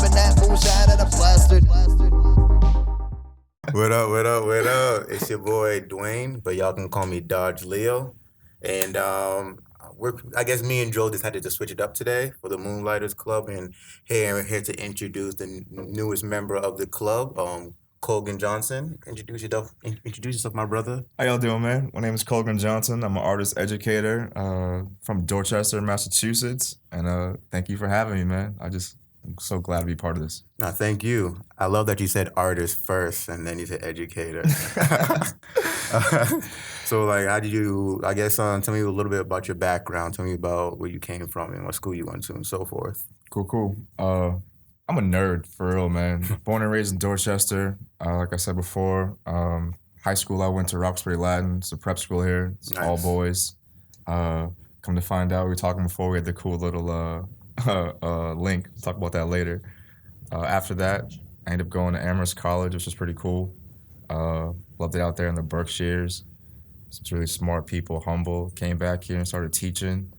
sipping that moonshine and I'm plastered. What up, what up, what up? It's your boy Dwayne, but y'all can call me Dodge Leo. And I guess me and Joe decided to switch it up today for the Moonlighters Club. And hey, I'm here to introduce the newest member of the club, Colgan Johnson. Introduce yourself, my brother. How y'all doing, man? My name is Colgan Johnson. I'm an artist educator from Dorchester, Massachusetts. And thank you for having me, man. I'm so glad to be part of this. No, thank you. I love that you said artist first and then you said educator. So, like, how did you, I guess, tell me a little bit about your background. Tell me about where you came from and what school you went to and so forth. Cool. I'm a nerd, for real, man. Born and raised in Dorchester. Like I said before, high school I went to Roxbury Latin. It's a prep school here. It's all boys. Come to find out, we were talking before, we had the cool little link. We'll talk about that later. After that, I ended up going to Amherst College, which was pretty cool. Loved it out there in the Berkshires. Some really smart people, humble. Came back here and started teaching.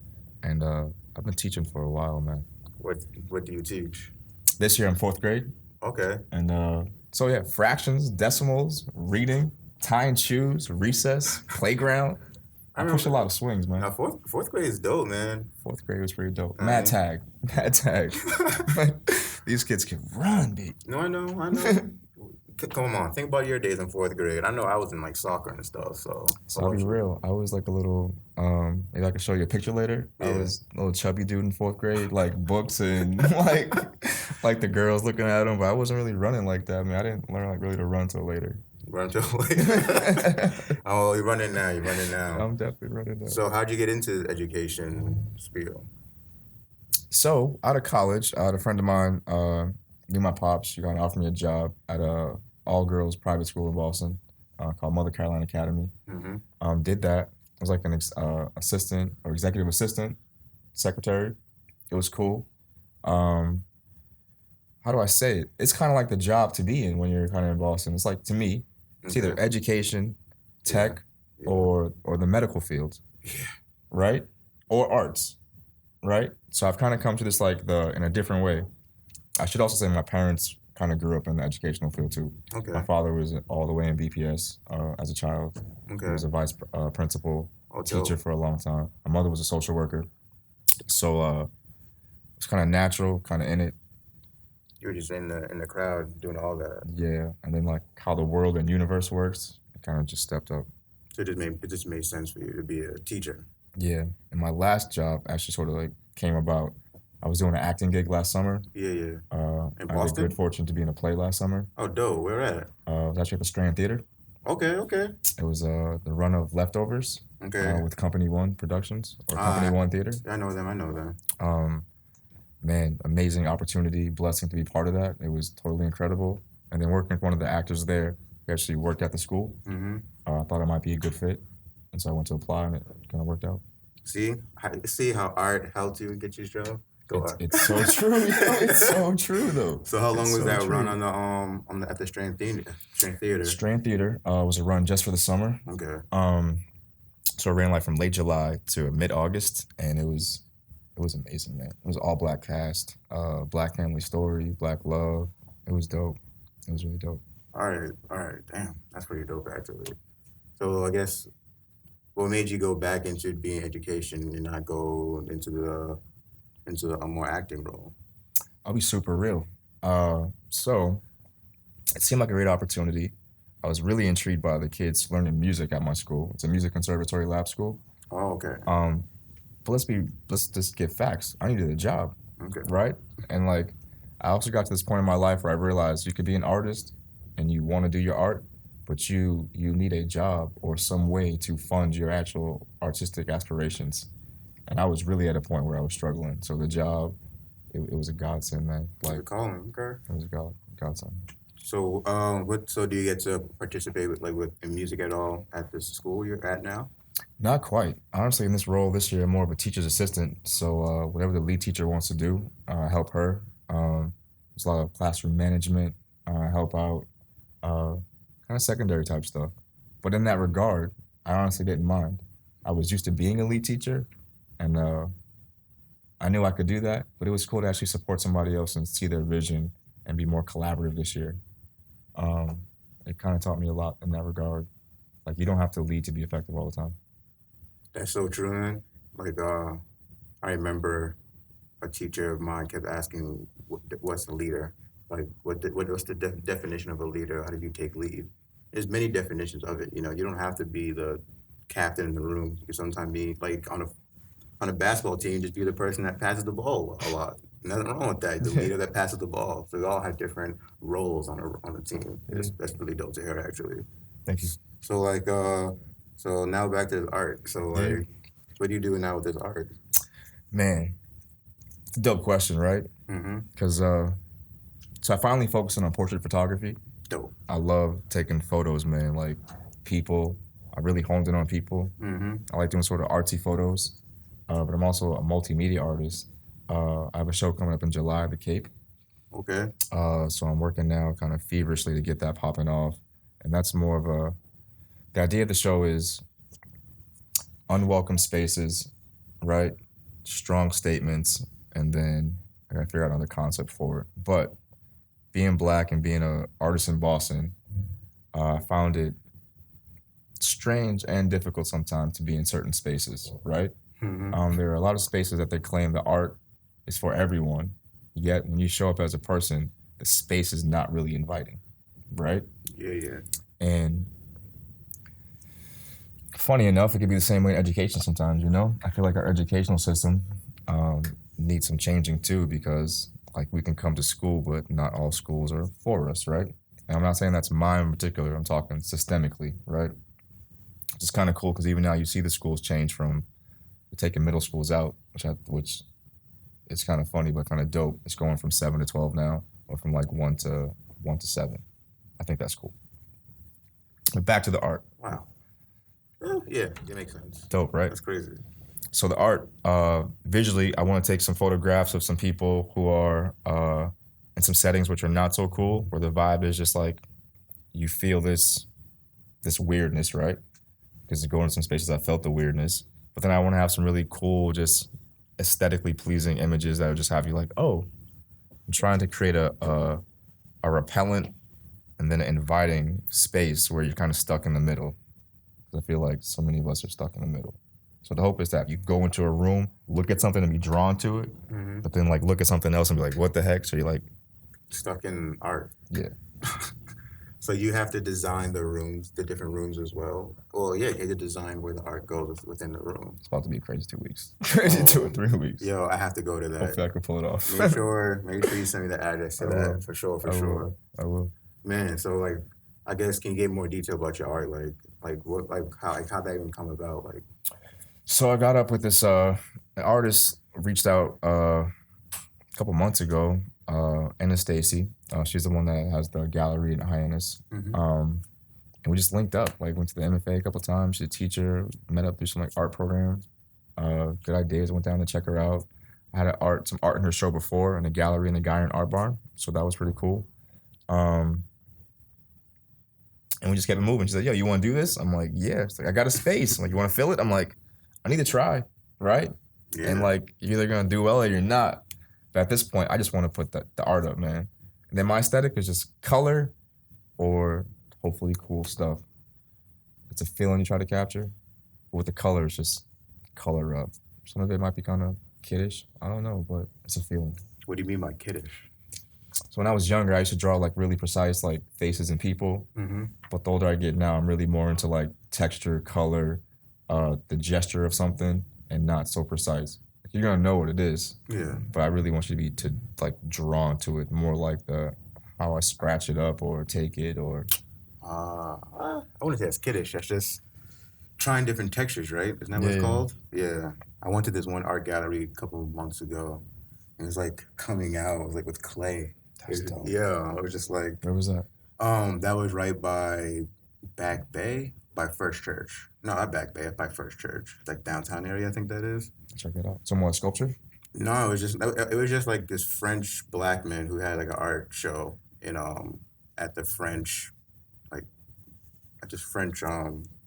And I've been teaching for a while, man. What do you teach? This year I'm 4th grade. Okay. And so yeah, fractions, decimals, reading, tying shoes, recess, playground. I push a lot of swings, man. Now, fourth grade is dope, man. 4th grade was pretty dope. Mad tag. These kids can run, baby. No, I know. Come on, think about your days in 4th grade. I know I was in like soccer and stuff, so. So I'll be real. I was like a little, maybe I can show you a picture later. Yeah. I was a little chubby dude in 4th grade, like books and like the girls looking at them, but I wasn't really running like that, man. I didn't learn like really to run till later. Run till later? Oh, you're running now. I'm definitely running now. So how'd you get into education spiel? So out of college, a friend of mine knew my pops. She gonna offer me a job at a all-girls private school in Boston called Mother Caroline Academy. Mm-hmm. Did that. I was like an assistant or executive assistant, secretary. It was cool. How do I say it? It's kind of like the job to be in when you're kind of in Boston. It's like, to me, it's either education, tech, or the medical field, right? Or arts, right? So I've kind of come to this like in a different way. I should also say my parents kind of grew up in the educational field too. Okay. My father was all the way in BPS as a child. Okay. He was a vice principal, teacher for a long time. My mother was a social worker. So it's kind of natural, kind of in it. You were just in the crowd doing all that. Yeah, and then like how the world and universe works, I kind of just stepped up. So it just made sense for you to be a teacher. Yeah, and my last job actually sort of like came about. I was doing an acting gig last summer. Yeah. In Boston? I had the good fortune to be in a play last summer. Oh, dope. Where at? I was actually at the Strand Theater. Okay. It was the run of Leftovers. Okay. With Company One Productions or Company One Theater. I know them. Man, amazing opportunity, blessing to be part of that. It was totally incredible. And then working with one of the actors there, who actually worked at the school. Mm-hmm. I thought it might be a good fit, and so I went to apply, and it kind of worked out. See how art helped you get your job. It's so true. It's so true, though. So how long was that run on at the Strand Theater? Strand Theater was a run just for the summer. Okay. So it ran like from late July to mid-August, and it was amazing, man. It was all black cast, black family story, black love. It was dope. It was really dope. All right. Damn, that's pretty dope, actually. So I guess, what made you go back into being education and not go into a more acting role? I'll be super real. So it seemed like a great opportunity. I was really intrigued by the kids learning music at my school. It's a music conservatory lab school. Oh, okay. But let's just get facts. I needed a job, okay, right? And like, I also got to this point in my life where I realized you could be an artist and you want to do your art, but you need a job or some way to fund your actual artistic aspirations. And I was really at a point where I was struggling. So the job, it was a godsend, man. Like, it was a godsend. So, so do you get to participate with in music at all at this school you're at now? Not quite. Honestly, in this role this year, I'm more of a teacher's assistant. So whatever the lead teacher wants to do, help her. There's a lot of classroom management, help out, kind of secondary type stuff. But in that regard, I honestly didn't mind. I was used to being a lead teacher, and I I knew I could do that, but it was cool to actually support somebody else and see their vision and be more collaborative this year. It kind of taught me a lot in that regard. Like, you don't have to lead to be effective all the time. That's so true, man. Like, I remember a teacher of mine kept asking, "What's a leader? Like, what's the definition of a leader? How do you take lead?" There's many definitions of it. You know, you don't have to be the captain in the room. You can sometimes be like on a basketball team, just be the person that passes the ball a lot. Nothing wrong with that. The leader that passes the ball. So we all have different roles on a team. That's really dope to hear, actually. Thank you. So like, so now back to the art. So like, what are you doing now with this art? Man, it's a dope question, right? Because so I finally focused on portrait photography. Dope. I love taking photos, man. Like, people. I really honed in on people. I like doing sort of artsy photos, but I'm also a multimedia artist. I have a show coming up in July at the Cape. Okay. So I'm working now kind of feverishly to get that popping off. And that's more of the idea of the show is unwelcome spaces, right? Strong statements, and then I gotta figure out another concept for it. But being Black and being an artist in Boston, I found it strange and difficult sometimes to be in certain spaces, right? There are a lot of spaces that they claim the art is for everyone, yet when you show up as a person, the space is not really inviting, right? Yeah. And funny enough, it could be the same way in education sometimes, you know? I feel like our educational system needs some changing too, because like, we can come to school, but not all schools are for us, right? And I'm not saying that's mine in particular, I'm talking systemically, right? It's kind of cool because even now you see the schools change from taking middle schools out, which is kind of funny but kind of dope. It's going from 7 to 12 now, or from like 1 to 7. I think that's cool. But back to the art. Wow. Yeah, it makes sense. Dope, right? That's crazy. So the art, visually, I want to take some photographs of some people who are in some settings which are not so cool, where the vibe is just like, you feel this weirdness, right? Because going to some spaces, I felt the weirdness. But then I want to have some really cool, just aesthetically pleasing images that would just have you like, oh, I'm trying to create a repellent and then an inviting space where you're kind of stuck in the middle. Because I feel like so many of us are stuck in the middle. So the hope is that you go into a room, look at something and be drawn to it, but then like look at something else and be like, what the heck? So you're like stuck in art. Yeah. So you have to design the rooms, the different rooms as well. Well, yeah, you have to design where the art goes within the room. It's about to be a crazy 2 weeks. Crazy 2 or 3 weeks. Yo, I have to go to that. Hopefully I can pull it off. Make sure you send me the address to that for sure. I will. Man, so like, I guess can you give more detail about your art? How that even come about? Like, so I got up with this an artist reached out a couple months ago, Anna Stacy. She's the one that has the gallery in Hyannis. And we just linked up, like went to the MFA a couple times. She's a teacher, met up through some like art program. Good ideas, went down to check her out. I had some art in her show before in the gallery in the Guy Art Barn. So that was pretty cool. And we just kept it moving. She's like, yo, you want to do this? I'm like, yeah. She's like, I got a space. I'm like, you want to fill it? I'm like, I need to try, right? Yeah. And like, you're either going to do well or you're not. But at this point, I just want to put the art up, man. And then my aesthetic is just color or hopefully cool stuff. It's a feeling you try to capture. But with the color, it's just color up. Some of it might be kind of kiddish. I don't know, but it's a feeling. What do you mean by kiddish? So when I was younger, I used to draw like really precise like faces and people. But the older I get now, I'm really more into like texture, color, the gesture of something, and not so precise. You're gonna know what it is. Yeah. But I really want you to be like drawn to it, more like how I scratch it up or take it or. I wouldn't say it's kiddish. That's just trying different textures, right? Isn't that what it's called? Yeah. I went to this one art gallery a couple of months ago, and it was like coming out. It was like with clay. That's dope. Yeah, it was just like. Where was that? That was right by Back Bay, by First Church. No, not Back Bay, by First Church. Like downtown area, I think that is. Check that out. Some more sculpture? No, it was just like this French black man who had like an art show in at the French, like at this French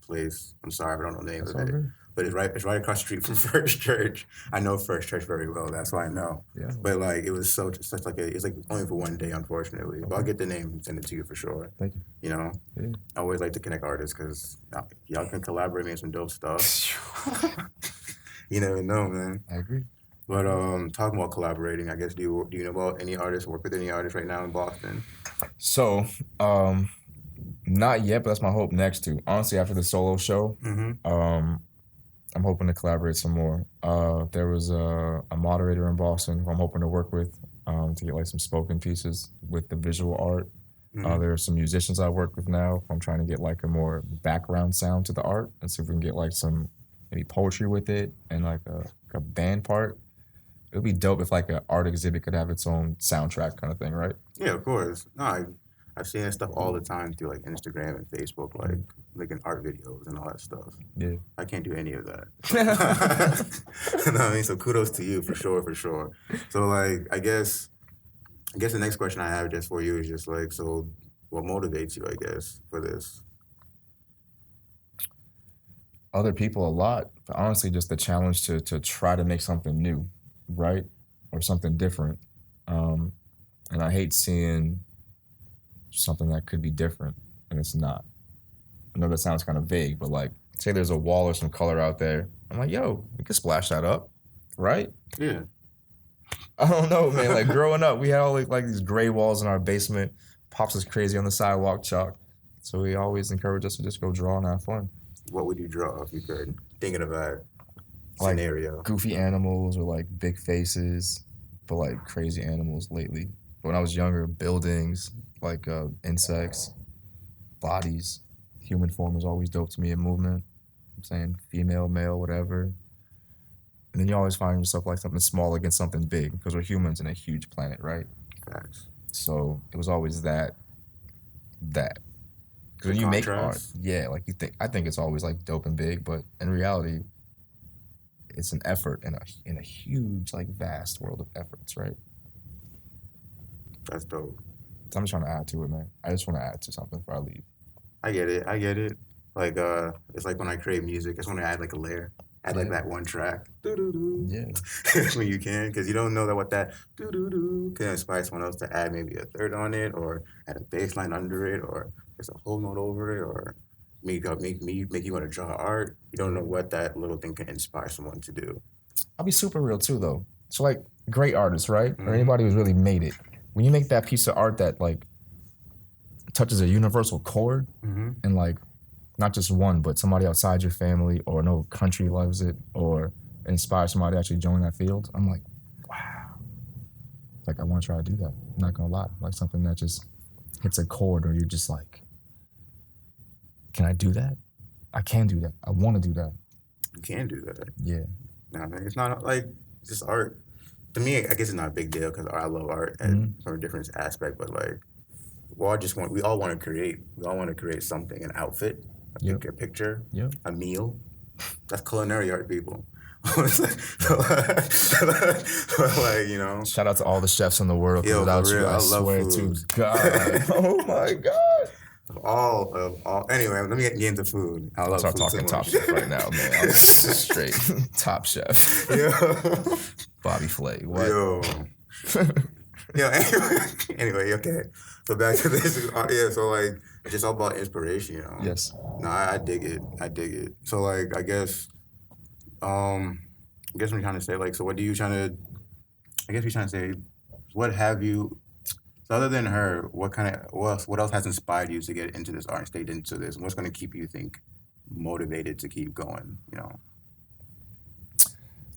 place. I'm sorry, I don't know the name of it. but it's right across the street from First Church. I know First Church very well. That's why I know. Yeah. But like it was such like it's like only for one day, unfortunately. But I'll get the name and send it to you for sure. Thank you. You know, Yeah. I always like to connect artists because y'all can collaborate me on some dope stuff. You never know, man. I agree. But talking about collaborating, I guess do you know about any artists, work with any artists right now in Boston? So, not yet, but that's my hope next to. Honestly, after the solo show, I'm hoping to collaborate some more. There was a moderator in Boston who I'm hoping to work with to get like some spoken pieces with the visual art. There are some musicians I work with now. I'm trying to get like a more background sound to the art and see if we can get like some maybe poetry with it and like a band part. It would be dope if like an art exhibit could have its own soundtrack kind of thing, right? Yeah, of course. No, I've seen that stuff all the time through like Instagram and Facebook, like making art videos and all that stuff. Yeah. I can't do any of that. No, I mean, so kudos to you for sure. So like, I guess the next question I have just for you is just like, so what motivates you, I guess, for this? Other people a lot, but honestly, just the challenge to try to make something new, right? Or something different. And I hate seeing something that could be different and it's not. I know that sounds kind of vague, but like, say there's a wall or some color out there. I'm like, yo, we could splash that up, right? Yeah. I don't know, man. Like growing up, we had all like these gray walls in our basement. Pops was crazy on the sidewalk chalk. So he always encouraged us to just go draw and have fun. What would you draw if you could? Thinking of that Like scenario. goofy animals or like big faces, but like crazy animals lately. But when I was younger, buildings, like insects, bodies. Human form was always dope to me in movement. I'm saying female, male, whatever. And then you always find yourself like something small against something big because we're humans in a huge planet, right? Facts. So it was always that. Because when you make art, yeah, like I think it's always like dope and big, but in reality, it's an effort in a huge, like vast world of efforts, right? That's dope. So I'm just trying to add to it, man. I just want to add to something before I leave. I get it. Like it's like when I create music, it's when I add like a layer. Add like that one track. Yeah. When you can, because you don't know that what that can inspire someone else to add maybe a third on it, or add a bass line under it, or just a whole note over it, or make you want to draw art. You don't know what that little thing can inspire someone to do. I'll be super real too, though. So like great artists, right? Or anybody who's really made it. When you make that piece of art that like touches a universal chord and like not just one, but somebody outside your family or no country loves it or inspires somebody to actually join that field, I'm like, wow. Like I want to try to do that. I'm not gonna lie. Like something that just hits a chord or you're just like, can I do that? I can do that. I want to do that. You can do that. Yeah. Nah, man, it's not like it's just art. To me, I guess it's not a big deal because I love art and from a different aspect. But like, we all want to create. We all want to create something, an outfit, a picture, a meal. That's culinary art, people. Like, you know. Shout out to all the chefs in the world. Yo, without for real, you, I love swear food. to God. Oh my God. Of all. Anyway, let me get into food. I love Start food so talking much. Top Chef right now, man. I'm straight Top Chef. Yo. Bobby Flay. What? Yo. Anyway, okay. So back to this. Yeah, so like, it's just all about inspiration, you know? Yes. No, I dig it. So like, I guess I'm trying to say, like, so what are you trying to say, what have you, so other than her, what else has inspired you to get into this art and stayed into this? And what's going to keep you motivated to keep going, you know?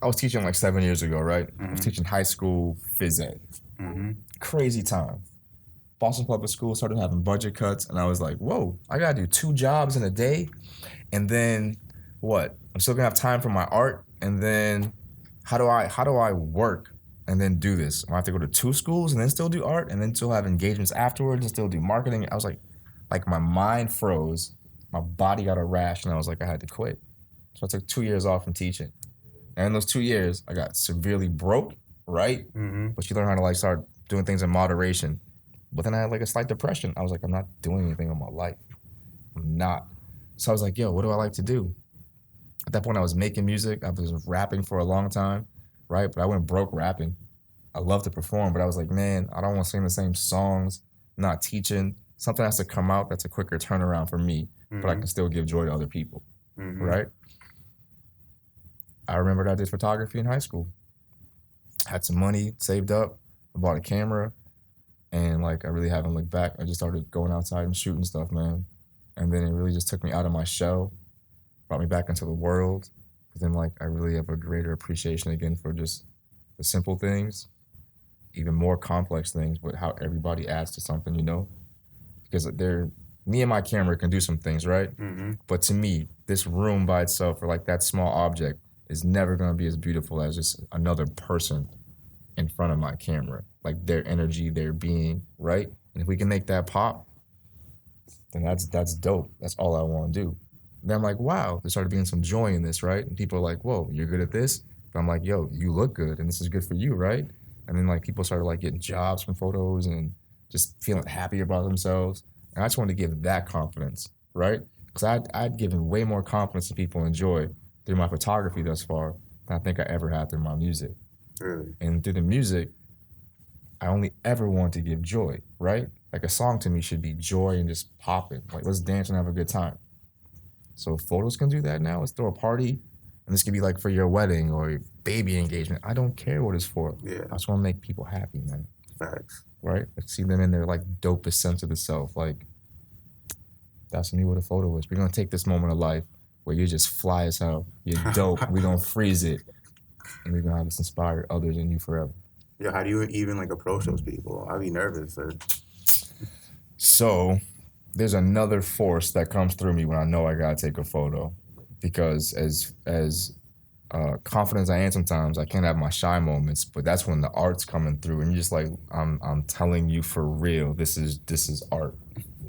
I was teaching like 7 years ago, right? I was teaching high school phys ed. Crazy time. Boston Public School started having budget cuts, and I was like, whoa, I got to do 2 jobs in a day? And then what? I'm still going to have time for my art? And then how do I work and then do this? I have to go to 2 schools and then still do art and then still have engagements afterwards and still do marketing? I was like my mind froze, my body got a rash, and I was like, I had to quit. So I took 2 years off from teaching. And in those 2 years, I got severely broke, right? But you learn how to like start doing things in moderation. But then I had like a slight depression. I was like, I'm not doing anything in my life. I'm not. So I was like, yo, what do I like to do? at that point I was making music. I was rapping for a long time, right? But I went broke rapping. I love to perform, but I was like, man, I don't want to sing the same songs. I'm not teaching. Something has to come out that's a quicker turnaround for me, but I can still give joy to other people, right? I remembered I did photography in high school. Had some money saved up. I bought a camera, and like I really haven't looked back. I just started going outside and shooting stuff, man. And then it really just took me out of my shell, brought me back into the world. But then like I really have a greater appreciation again for just the simple things, even more complex things, but how everybody adds to something, you know? Because me and my camera can do some things, right? But to me, this room by itself, or like that small object, is never gonna be as beautiful as just another person in front of my camera. Like their energy, their being, right? And if we can make that pop, then that's dope. That's all I wanna do. Then I'm like, wow, there started being some joy in this, right? And people are like, whoa, you're good at this? But I'm like, yo, you look good and this is good for you, right? And then like people started like getting jobs from photos and just feeling happy about themselves. And I just wanted to give that confidence, right? Because I'd given way more confidence to people and joy through my photography thus far than I think I ever had through my music. Really? And through the music, I only ever want to give joy, right? Like a song to me should be joy and just popping. Like let's dance and have a good time. So if photos can do that now, let's throw a party. And this could be like for your wedding or your baby engagement. I don't care what it's for. Yeah. I just want to make people happy, man. Facts. Right? Like see them in their like dopest sense of the self. Like that's to me what a photo is. We're gonna take this moment of life where you're just fly as hell. You're dope. We're gonna freeze it. And we're gonna have this inspire others and you forever. Yeah, how do you even like approach those people? I'd be nervous. So there's another force that comes through me when I know I gotta take a photo. Because as confident as I am sometimes, I can't have my shy moments, but that's when the art's coming through and you're just like, I'm telling you for real, this is art,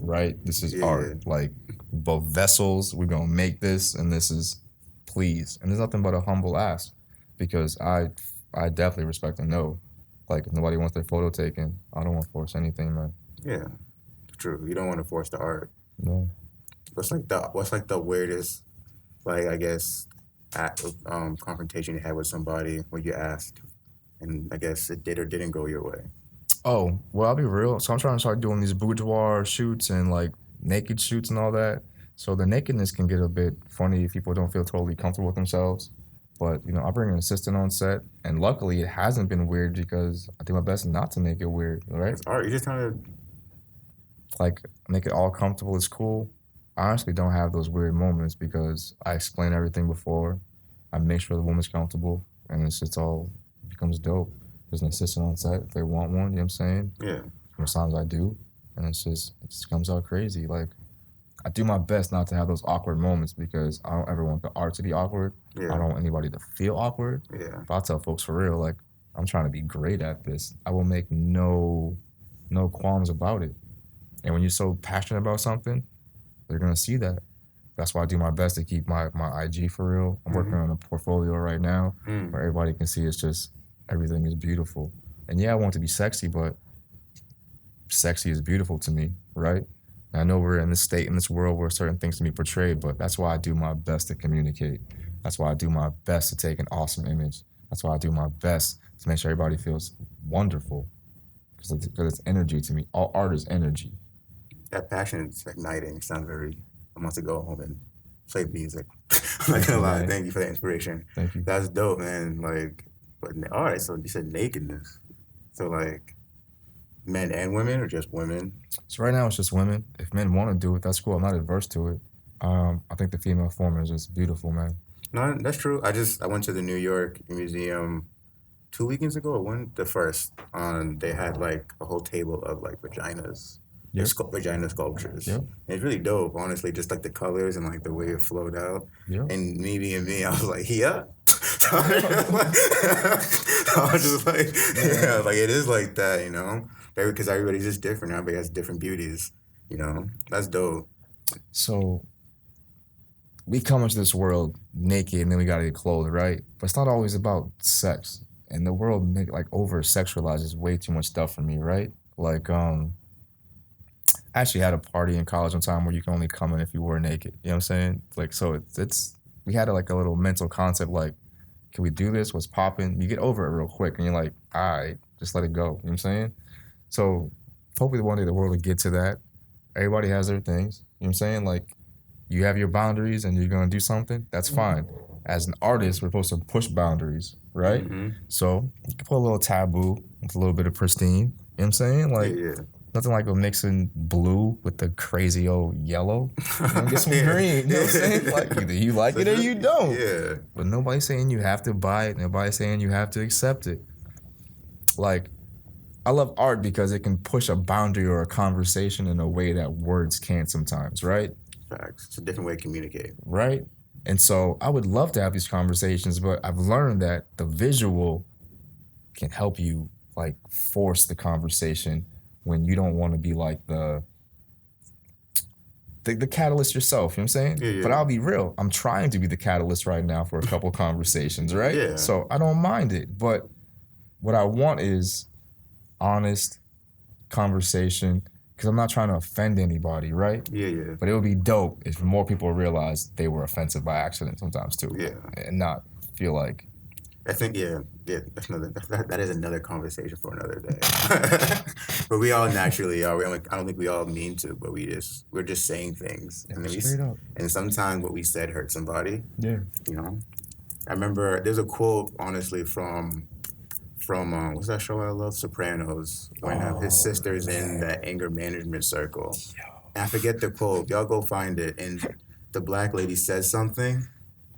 right? This is art. Like both vessels, we're gonna make this and this is please. And there's nothing but a humble ask because I definitely respect and know. Like if nobody wants their photo taken, I don't want to force anything, man. Yeah, true. You don't want to force the art. No. What's like the weirdest, like I guess, confrontation you had with somebody where you asked, and I guess it did or didn't go your way? Oh, well, I'll be real. So I'm trying to start doing these boudoir shoots and like naked shoots and all that. So the nakedness can get a bit funny if people don't feel totally comfortable with themselves. But, you know, I bring an assistant on set, and luckily it hasn't been weird because I do my best not to make it weird, right? It's art. You just kind of like make it all comfortable. It's cool. I honestly don't have those weird moments because I explain everything before. I make sure the woman's comfortable, and it's all becomes dope. There's an assistant on set if they want one. You know what I'm saying? Yeah. Sometimes I do, and it just comes out crazy. Like I do my best not to have those awkward moments because I don't ever want the art to be awkward. Yeah. I don't want anybody to feel awkward. Yeah. But I'll tell folks for real, like I'm trying to be great at this. I will make no qualms about it. And when you're so passionate about something, they're gonna see that. That's why I do my best to keep my IG for real. I'm working on a portfolio right now where everybody can see it's just everything is beautiful. And yeah, I want it to be sexy, but sexy is beautiful to me, right? And I know we're in this state, in this world where certain things can be portrayed, but that's why I do my best to communicate. That's why I do my best to take an awesome image. That's why I do my best to make sure everybody feels wonderful. Because it's energy to me. All art is energy. That passion is igniting. It sounds very. I want to go home and play music. I'm not gonna lie. Thank you for that inspiration. Thank you. That's dope, man. Like, but all right. So you said nakedness. So like, men and women or just women? So right now it's just women. If men want to do it, that's cool. I'm not adverse to it. I think the female form is just beautiful, man. No, that's true. I went to the New York Museum 2 weekends ago. The first. They had like a whole table of like vaginas. Yep. Vagina sculptures. Yep. And it's really dope, honestly, just like the colors and like the way it flowed out. Yep. And me being me, I was like, yeah. I was just like, yeah, like it is like that, you know? Because everybody's just different. Everybody has different beauties, you know? That's dope. So we come into this world naked and then we gotta get clothed, right? But it's not always about sex. And the world like over sexualizes way too much stuff for me, right? Like I actually had a party in college one time where you can only come in if you were naked. You know what I'm saying? Like so it's we had like a little mental concept like, can we do this? What's popping? You get over it real quick and you're like, all right, just let it go. You know what I'm saying? So hopefully one day the world will get to that. Everybody has their things. You know what I'm saying? Like, you have your boundaries and you're going to do something, that's fine. As an artist, we're supposed to push boundaries, right? So you can put a little taboo with a little bit of pristine. You know what I'm saying? Like, nothing like a mixing blue with the crazy old yellow. Get some green. You know what I'm saying? Like, either you like it or you don't. Yeah. But nobody's saying you have to buy it. Nobody's saying you have to accept it. Like, I love art because it can push a boundary or a conversation in a way that words can't sometimes, right? Facts. It's a different way to communicate. Right? And so I would love to have these conversations, but I've learned that the visual can help you like force the conversation when you don't want to be like the catalyst yourself, you know what I'm saying? Yeah. But I'll be real. I'm trying to be the catalyst right now for a couple conversations, right? Yeah. So I don't mind it. But what I want is honest conversation, because I'm not trying to offend anybody, right? Yeah. But it would be dope if more people realized they were offensive by accident sometimes too. Yeah. And not feel like. I think that is another conversation for another day. But we all naturally are. I don't think we all mean to, but we're just saying things. Yeah, straight up. And sometimes what we said hurt somebody. Yeah. You know? I remember there's a quote honestly from what's that show I love? Sopranos. When his sister's in that anger management circle. And I forget the quote. Y'all go find it. And the black lady says something.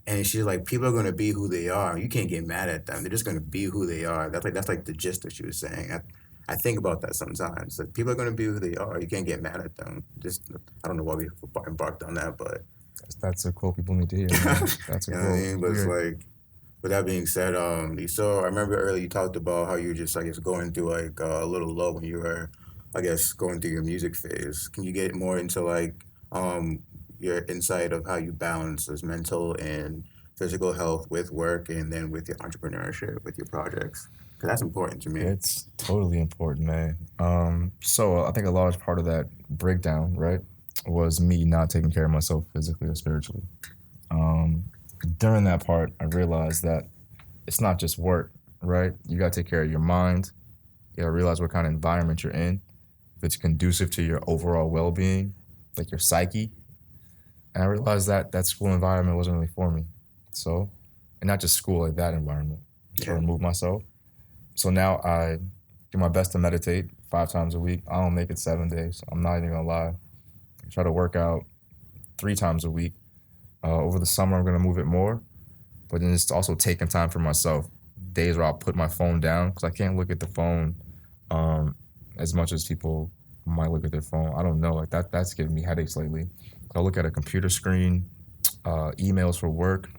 And she's like, people are going to be who they are. You can't get mad at them. They're just going to be who they are. That's like the gist that she was saying. I think about that sometimes. Like, people are going to be who they are. You can't get mad at them. I don't know why we embarked on that, but... That's a quote people need to hear, man. That's a you quote. know what I mean? But it's like... With that being said, so I remember earlier you talked about how you were just, I guess, going through like a little low when you were, I guess, going through your music phase. Can you get more into like your insight of how you balance this mental and physical health with work and then with your entrepreneurship, with your projects? Because that's important to me. It's totally important, man. So I think a large part of that breakdown, right, was me not taking care of myself physically or spiritually. During that part, I realized that it's not just work, right? You got to take care of your mind. You got to realize what kind of environment you're in. If it's conducive to your overall well-being, like your psyche. And I realized that school environment wasn't really for me. So, and not just school, like that environment. So I removed myself. So now I do my best to meditate 5 times a week. I don't make it 7 days. I'm not even gonna lie. I try to work out 3 times a week. Over the summer, I'm going to move it more, but then it's also taking time for myself. Days where I'll put my phone down because I can't look at the phone as much as people might look at their phone. I don't know. Like that's giving me headaches lately. I'll look at a computer screen, emails for work,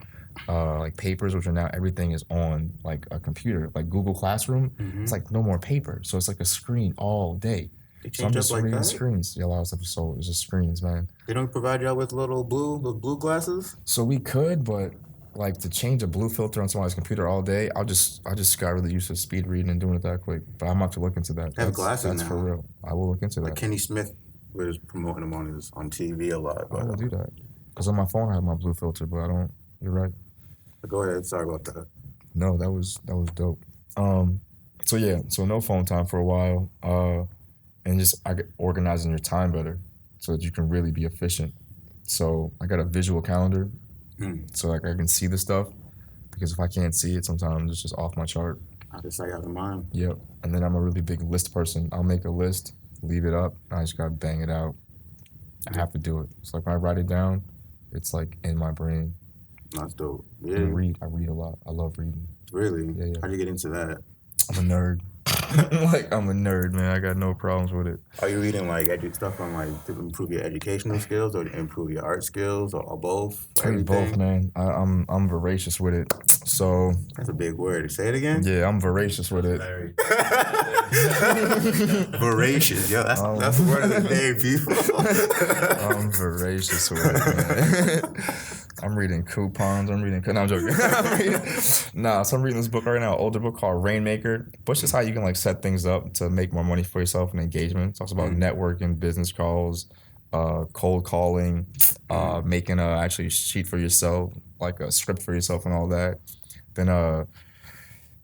like papers, which are now everything is on like a computer, like Google Classroom. It's like no more paper. So it's like a screen all day. So I'm just reading screens. Yeah, a lot of stuff is so it's just screens, man. They don't provide y'all with those blue glasses? So we could, but like to change a blue filter on somebody's computer all day, I just got really used to speed reading and doing it that quick. But I'm gonna have to look into that. That's now. For real. I will look into that. Like Kenny Smith was promoting them on TV a lot. But, I will do that. Because on my phone I have my blue filter, but I don't. You're right. Go ahead. Sorry about that. No, that was dope. So yeah, so no phone time for a while. And just organizing your time better so that you can really be efficient. So I got a visual calendar so like I can see the stuff because if I can't see it, sometimes it's just off my chart. Out of sight, out of mind. Yep. And then I'm a really big list person. I'll make a list, leave it up, and I just gotta bang it out. I have to do it. So like when I write it down, it's like in my brain. That's dope. Yeah. And I read a lot. I love reading. Really? Yeah. How'd you get into that? I'm a nerd. I'm a nerd, man. I got no problems with it. Are you reading like stuff on like to improve your educational skills or to improve your art skills or both? I read both, man. I'm voracious with it. So that's a big word. Say it again. Yeah, I'm voracious with it. Voracious, yo. That's the word of the day, people. I'm voracious with it, man. I'm reading coupons. No, I'm joking. So I'm reading this book right now, an older book called Rainmaker. But it's just how you can like set things up to make more money for yourself and engagement. It talks about networking, business calls, cold calling, making a actually sheet for yourself, like a script for yourself and all that. Then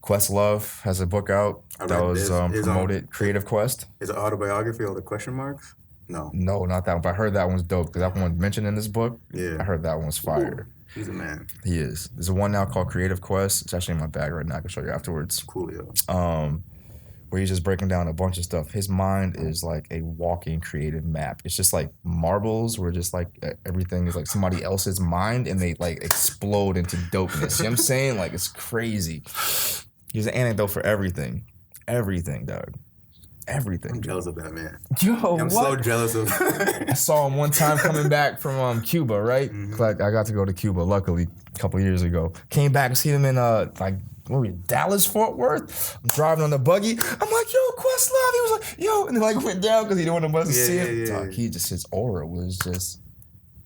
Questlove has a book out that was promoted, Creative Quest. Is it autobiography or the question marks? No. No, not that one, but I heard that one's dope because that one mentioned in this book. Yeah. I heard that one's fire. Ooh, he's a man. He is. There's one now called Creative Quest. It's actually in my bag right now. I can show you afterwards. Coolio. Where he's just breaking down a bunch of stuff. His mind is like a walking creative map. It's just like marbles where just like everything is like somebody else's mind and they like explode into dopeness. You know what I'm saying? Like it's crazy. Here's an anecdote for everything. Everything, dog. Everything. I'm jealous of that, man. Yo, I'm so jealous of I saw him one time coming back from Cuba, right? Like I got to go to Cuba, luckily, a couple years ago. Came back and see him in like what were we, Dallas, Fort Worth. I'm driving on the buggy. I'm like, yo, Questlove. He was like, yo, and then like went down because he didn't want nobody to see him. Dog, he just his aura was just.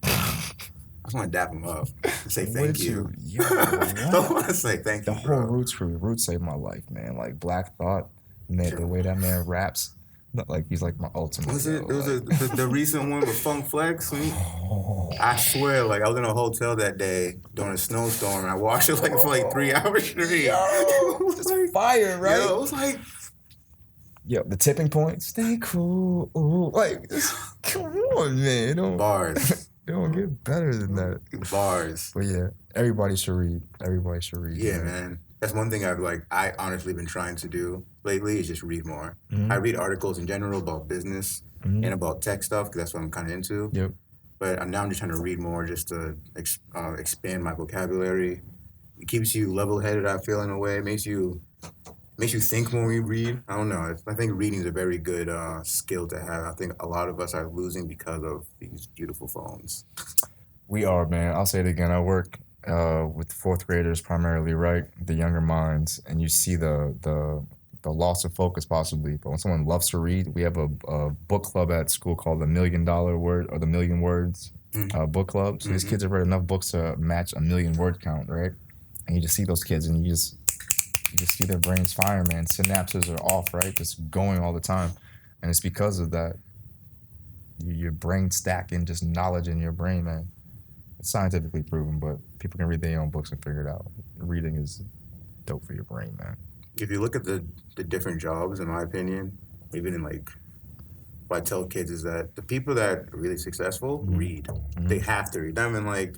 I just want to dap him up and say thank you. Yo, I want to say thank you. The whole Roots crew. Roots saved my life, man. Like Black Thought, man, the way that man raps, not like he's like my ultimate. Was it? It was the recent one with Funk Flex. I swear, like I was in a hotel that day during a snowstorm, and I watched it like for like 3 hours straight. It's like, fire, right? Yo, it was like. Yo, the tipping point. Stay cool. Ooh, like, come on, man. Bars. It don't get better than that. Bars. But yeah, everybody should read. Everybody should read. Yeah, man. That's one thing I honestly been trying to do lately is just read more. I read articles in general about business and about tech stuff because that's what I'm kind of into. Yep. But now I'm just trying to read more just to expand my vocabulary. It keeps you level-headed, I feel, in a way. It makes you think more when you read. I don't know. I think reading is a very good skill to have. I think a lot of us are losing because of these beautiful phones. We are, man. I'll say it again. I work with fourth graders primarily, right? The younger minds, and you see the loss of focus possibly. But when someone loves to read, we have a book club at school called the $1 Million Word or the Million Words book club. So these kids have read enough books to match a 1,000,000 word count, right? And you just see those kids, and you just see their brains fire, man. Synapses are off, right? Just going all the time. And it's because of that. Your brain stacking just knowledge in your brain, man. It's scientifically proven, but people can read their own books and figure it out. Reading is dope for your brain, man. If you look at the different jobs, in my opinion, even in like, what I tell kids is that the people that are really successful read. They have to read. I mean, like,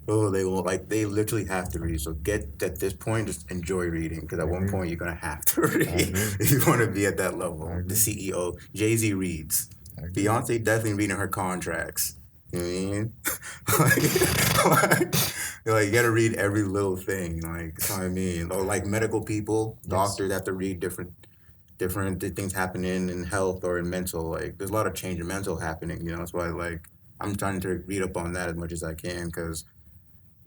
they literally have to read. So get at this point, just enjoy reading because at one point you're gonna have to read if you want to be at that level. The CEO, Jay-Z reads. Beyonce definitely reading her contracts. You know what I mean? like you gotta read every little thing. Like, you know what I mean? Or like medical people, doctors have to read different things happening in health or in mental. Like there's a lot of change in mental happening. You know, that's why like I'm trying to read up on that as much as I can because.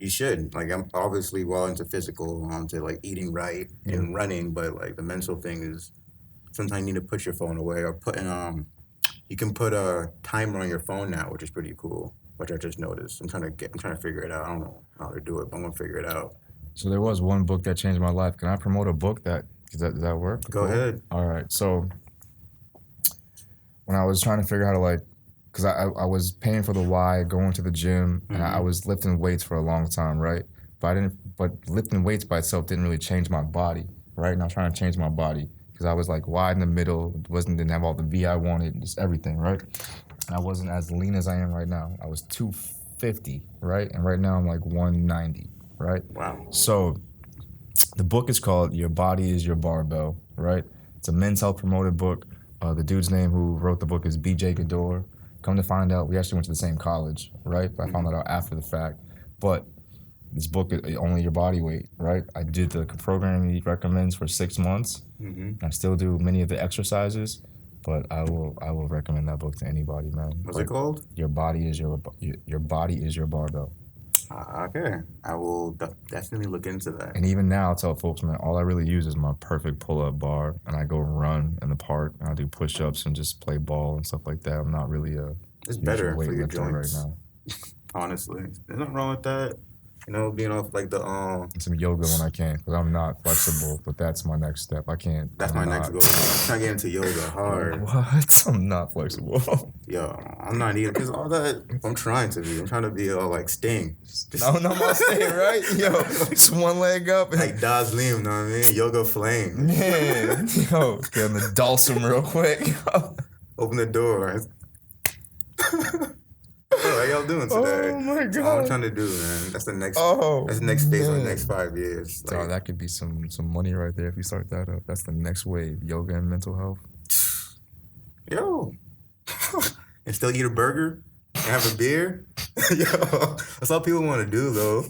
You should. Like, I'm obviously well into physical, onto, like, eating right and running, but, like, the mental thing is sometimes you need to put your phone away or you can put a timer on your phone now, which is pretty cool, which I just noticed. I'm trying to figure it out. I don't know how to do it, but I'm going to figure it out. So there was one book that changed my life. Can I promote a book does that work? Go ahead. All right. So when I was trying to figure out how to, like, because I was paying for the Y, going to the gym, and I was lifting weights for a long time, right? But lifting weights by itself didn't really change my body, right? And I was trying to change my body because I was like wide in the middle, didn't have all the V I wanted, just everything, right? And I wasn't as lean as I am right now. I was 250, right? And right now I'm like 190, right? Wow. So the book is called Your Body is Your Barbell, right? It's a men's health promoted book. The dude's name who wrote the book is B.J. Gador. Come to find out, we actually went to the same college, right? But I found that out after the fact. But this book is only your body weight, right? I did the program he recommends for 6 months. I still do many of the exercises, but I will recommend that book to anybody, man. What's it called? Your body is your barbell. Okay, I will definitely look into that. And even now, I'll tell folks, man, all I really use is my perfect pull-up bar, and I go run in the park, and I do push-ups and just play ball and stuff like that. I'm not really It's better for your weightlifter joints. right now. Honestly, there's nothing wrong with that. being off like the Some yoga when I can, because I'm not flexible, but that's my next step. I can't. That's my next goal. I'm trying to get into yoga hard. What? I'm not flexible. Yo, I'm not either, because all that I'm trying to be. I'm trying to be all like Sting. No, my Sting, right? Yo, just one leg up. Like Daz Liam, you know what I mean? Yoga flame. Man, yo, get in the dulcim real quick. Open the door. How y'all doing today? Oh my god! That's all I'm trying to do, man. That's the next. That's the next phase of the next 5 years. Like, that could be some money right there if we start that up. That's the next wave: yoga and mental health. Yo, and still eat a burger and have a beer. Yo, that's all people want to do, though.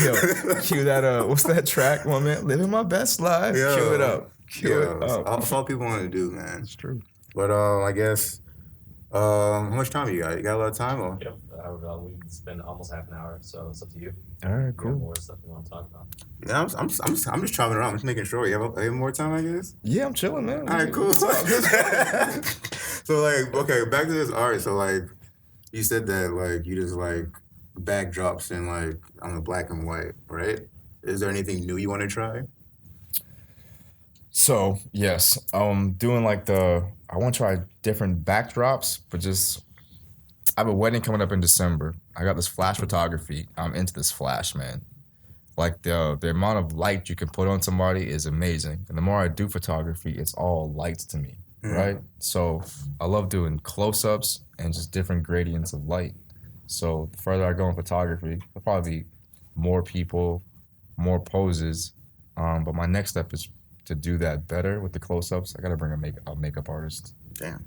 Yo, cue that. What's that track, my man? Living my best life. Yo, cue it up. Cue it up. That's all people want to do, man. It's true. But I guess. How much time you got? You got a lot of time, or? Yep. We spend almost half an hour, so it's up to you. All right, cool. More stuff you want to talk about? Yeah, I'm just chopping around. I'm just making sure you have more time, I guess. Yeah, I'm chilling, man. All right, cool. So like, okay, back to this art. So like, you said that like you just like backdrops and like on the black and white, right? Is there anything new you want to try? So yes, doing like I want to try different backdrops, but just I have a wedding coming up in December. I got this flash photography. I'm into this flash, man. Like the amount of light you can put on somebody is amazing. And the more I do photography, it's all lights to me, right? So I love doing close-ups and just different gradients of light. So the further I go in photography, there'll probably be more people, more poses. But my next step is to do that better with the close-ups. I gotta bring a makeup artist. Damn.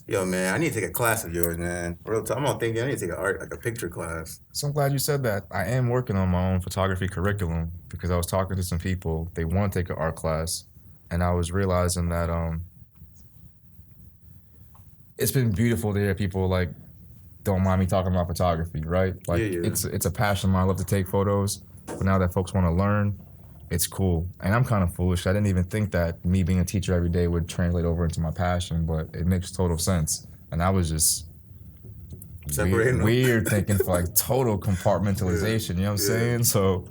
Yo, man, I need to take a class of yours, man. Real talk. I'm not thinking I need to take a picture class. So I'm glad you said that. I am working on my own photography curriculum because I was talking to some people. They want to take an art class, and I was realizing that it's been beautiful to hear people like don't mind me talking about photography, right? Like it's a passion of mine. I love to take photos, but now that folks want to learn, it's cool. And I'm kind of foolish. I didn't even think that me being a teacher every day would translate over into my passion, but it makes total sense. And I was just weird thinking for like total compartmentalization, you know what I'm saying? So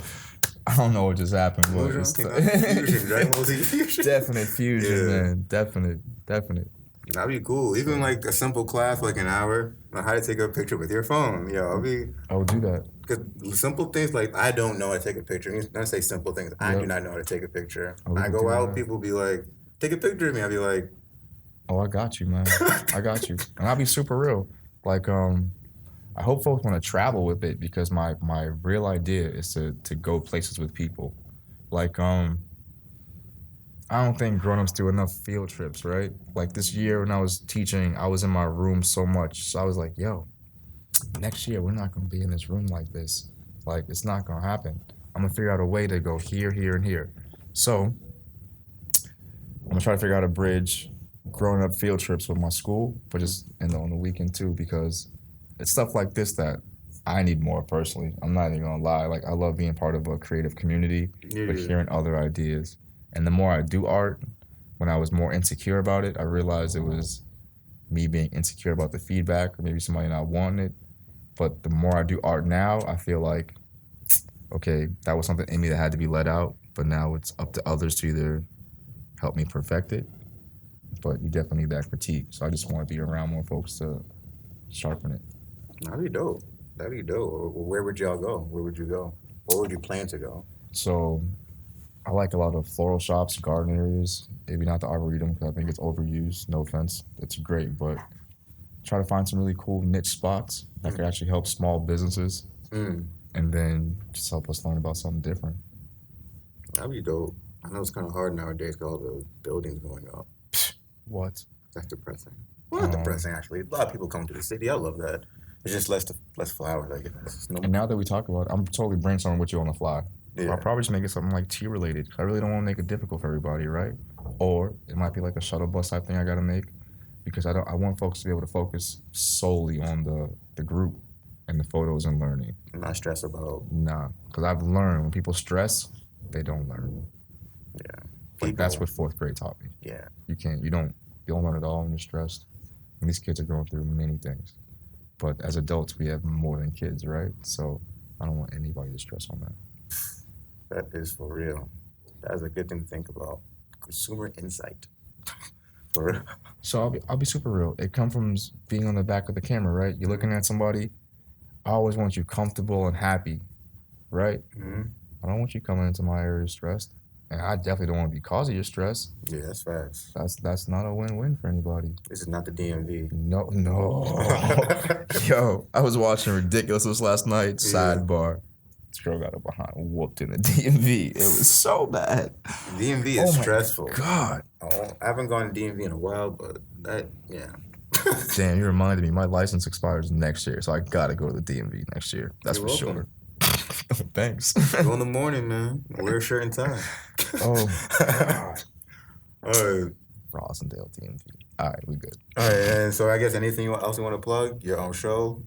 I don't know what just happened. But definite fusion, man. Definite. That'd be cool. Even like a simple class, like an hour, on how to take a picture with your phone. Yo, I would do that. Because simple things like I don't know how to take a picture. When I say simple things, I do not know how to take a picture. I go out, people be like, take a picture of me. I'll be like, oh, I got you, man. I got you. And I'll be super real. Like, I hope folks want to travel with it because my real idea is to go places with people. Like, I don't think grown-ups do enough field trips, right? Like this year when I was teaching, I was in my room so much. So I was like, yo, next year we're not going to be in this room like this. Like, it's not going to happen. I'm going to figure out a way to go here, here, and here. So I'm going to try to figure out a bridge grown-up field trips with my school, but just on the weekend too, because it's stuff like this that I need more personally. I'm not even going to lie. Like, I love being part of a creative community, but hearing other ideas. And the more I do art, when I was more insecure about it, I realized it was me being insecure about the feedback or maybe somebody not wanting it. But the more I do art now, I feel like, okay, that was something in me that had to be let out, but now it's up to others to either help me perfect it, but you definitely need that critique. So I just want to be around more folks to sharpen it. That'd be dope. Where would y'all go? Where would you go? Where would you plan to go? So I like a lot of floral shops, garden areas, maybe not the Arboretum because I think it's overused, no offense. It's great, but try to find some really cool niche spots that could actually help small businesses and then just help us learn about something different. That'd be dope. I know it's kind of hard nowadays with all the buildings going up. What? That's depressing. Well, not depressing, actually. A lot of people come to the city. I love that. It's just less flowers, I guess. And now that we talk about it, I'm totally brainstorming with you on the fly. Yeah. I'll probably just make it something like tea related. I really don't want to make it difficult for everybody, right? Or it might be like a shuttle bus type thing I got to make because I want folks to be able to focus solely on the group and the photos and learning. Not stress about. Nah, because I've learned when people stress, they don't learn. Yeah. Like that's what fourth grade taught me. Yeah. You don't learn at all when you're stressed. And these kids are going through many things. But as adults, we have more than kids, right? So I don't want anybody to stress on that. That is for real. That's a good thing to think about. Consumer insight. For real. So I'll be super real. It comes from being on the back of the camera, right? You're looking at somebody. I always want you comfortable and happy, right? Mm-hmm. I don't want you coming into my area stressed, and I definitely don't want to be causing your stress. Yeah, that's facts. That's not a win-win for anybody. This is not the DMV. No. Yo, I was watching Ridiculous last night. Sidebar. This girl got her behind whooped in the DMV. It was so bad. DMV is stressful. God. I haven't gone to DMV in a while, but yeah. Damn, you reminded me. My license expires next year, so I gotta go to the DMV next year. That's You're for welcome. sure. Thanks. Go in the morning, man. Wear a shirt and tie. Oh, God. All right. Rosendale DMV. All right, we good. All right, and so I guess anything else you want to plug? Your own show?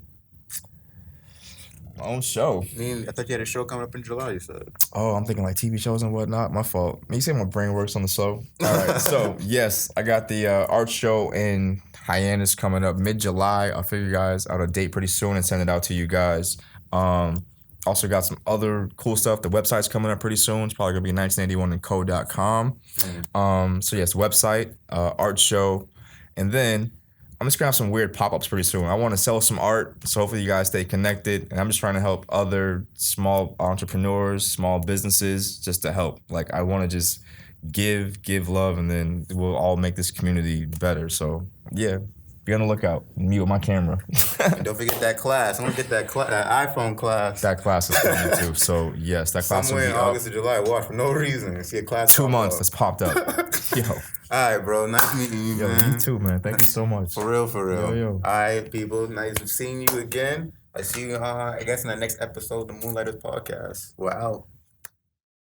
My own show. I thought you had a show coming up in July, you said. Oh, I'm thinking like TV shows and whatnot. My fault. You say my brain works on the slow. All right, so yes, I got the art show in Hyannis coming up mid-July. I'll figure you guys out a date pretty soon and send it out to you guys. Also got some other cool stuff. The website's coming up pretty soon. It's probably gonna be 1981andco.com. So yes, website, art show, and then I'm just gonna have some weird pop-ups pretty soon. I want to sell some art, so hopefully you guys stay connected. And I'm just trying to help other small entrepreneurs, small businesses, just to help. Like I want to just give love, and then we'll all make this community better. So yeah, be on the lookout. Me with my camera. And don't forget that class. I want to get that iPhone class. That class is coming too. So yes, that class will Somewhere be in August or July. Watch for no reason. See a class. 2 months that's popped up. Yo. All right, bro. Nice meeting you, Yo, man. you too, man. Thank you so much. For real. Yo. All right, people. Nice seeing you again. I see you, I guess, in the next episode of the Moonlighters podcast. We're out.